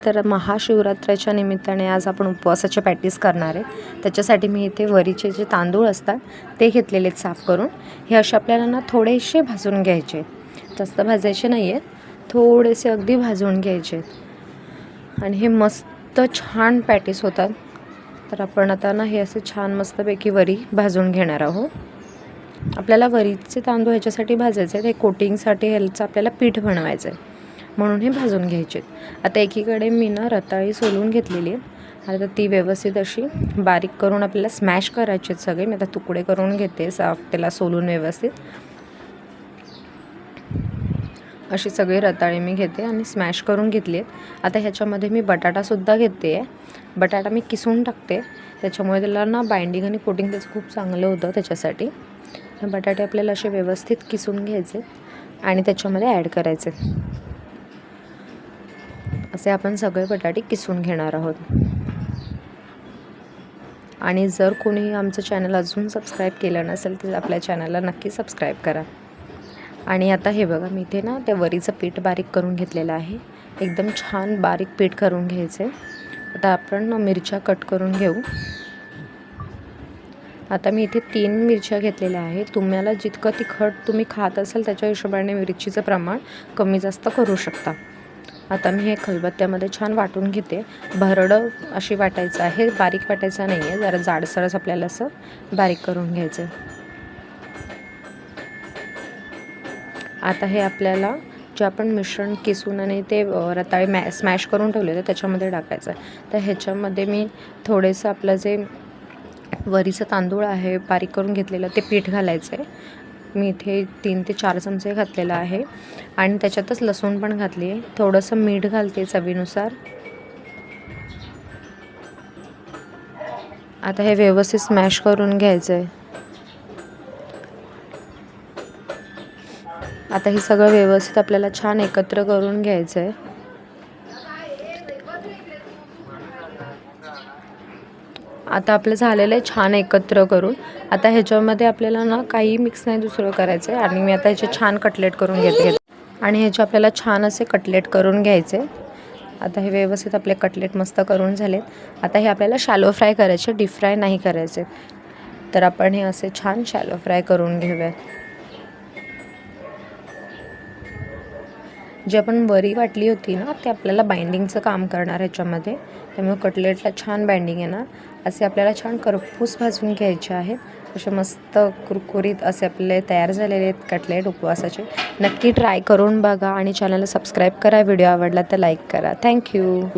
तर महाशिवरात्रीच्या निमित्ताने आज आपण उपवासाचे पॅटीस करणार आहे। त्याच्यासाठी मी इथे वरीचे जे तांदूळ असतात ते घेतलेले आहेत साफ करून। हे असे आपल्याला ना थोडेसे भाजून घ्यायचे, जास्त भाजायचे नाही आहेत, थोडेसे अगदी भाजून घ्यायचे आणि हे मस्त छान पॅटीस होतात। तर आपण आता ना हे असे छान मस्तपैकी वरी भाजून घेणार आहोत। आपल्याला वरीचे तांदूळ ह्याच्यासाठी भाजायचे आहेत, हे कोटिंगसाठी ह्याचं आपल्याला पीठ बनवायचं आहे म्हणून हे भाजून घ्यायचे। आता एकीकडे मी ना रताळी सोलून घेतलेली आहे, आता ती व्यवस्थित अशी बारीक करून आपल्याला स्मॅश करायचे आहेत सगळे। मी आता तुकडे करून घेते साफ, त्याला सोलून व्यवस्थित अशी सगळी रताळी मी घेते आणि स्मॅश करून घेतली आहेत। आता ह्याच्यामध्ये मी बटाटासुद्धा घेते आहे, बटाटा मी किसून टाकते, त्याच्यामुळे त्याला ना बाइंडिंग आणि कोटिंग त्याचं खूप चांगलं होतं। त्याच्यासाठी बटाटे आपल्याला असे व्यवस्थित किसून घ्यायचे आणि त्याच्यामध्ये ॲड करायचे। असे आपण सगळे बटाटे किसून घेणार आहोत। आणि जर कोणी आमचं चॅनल अजून सबस्क्राईब केलं नसेल तर आपल्या चॅनलला नक्की सबस्क्राईब करा। आणि आता हे बघा, मी इथे ना त्या वरीचं पीठ बारीक करून घेतलेलं आहे, एकदम छान बारीक पीठ करून घ्यायचं आहे। आता आपण मिरच्या कट करून घेऊ। आता मी इथे 3 मिरच्या घेतलेल्या आहेत, तुम्हाला जितकं तिखट तुम्ही खात असाल त्याच्या हिशोबाने मिरचीचं प्रमाण कमी जास्त करू शकता। आता मी हे खलबत्त्यामध्ये छान वाटून घेते, भरडं अशी वाटायचं आहे, बारीक वाटायचं नाही आहे, जरा जाडसरच आपल्याला असं बारीक करून घ्यायचं आहे। आता हे आपल्याला जे आपण मिश्रण किसून आणि ते रताळे स्मॅश करून ठेवले होते त्याच्यामध्ये टाकायचं आहे। तर ह्याच्यामध्ये मी थोडेसं आपलं जे वरीचं तांदूळ आहे बारीक करून घेतलेलं ते पीठ घालायचं आहे। मी इथे 3 ते 4 चमचे घातलेला आहे आणि त्याच्यातच लसूण पण घातली आहे, थोडंसं मीठ घालते चवीनुसार। आता हे व्यवस्थित स्मॅश करून घ्यायचं आहे। आता हे सगळं व्यवस्थित आपल्याला छान एकत्र करून घ्यायचं आहे। आता आपलं झालेलं आहे छान एकत्र करून। आता ह्याच्यामध्ये आपल्याला ना काही मिक्स नाही दुसरं करायचं आहे आणि मी आता ह्याचे छान कटलेट करून घेते आणि ह्याचे आपल्याला छान असे कटलेट करून घ्यायचे। आता हे व्यवस्थित आपले कटलेट मस्त करून झालेत। आता हे आपल्याला शॅलो फ्राय करायचे, डीप फ्राय नाही करायचे। तर आपण हे असे छान शॅलो फ्राय करून घेऊयात। जी आपण वरी वाटली होती ना ते आपल्याला बाइंडिंगचं काम करणार ह्याच्यामध्ये, त्यामुळे कटलेटला छान बाइंडिंग येणार। असे आपल्याला छान करपूस भाजून घ्यायचे आहेत, असे मस्त कुरकुरीत असे आपले तयार झालेले आहेत कटलेट उपवासाचे। नक्की ट्राय करून बघा आणि चॅनलला सबस्क्राईब करा। व्हिडिओ आवडला तर लाईक करा। थँक्यू।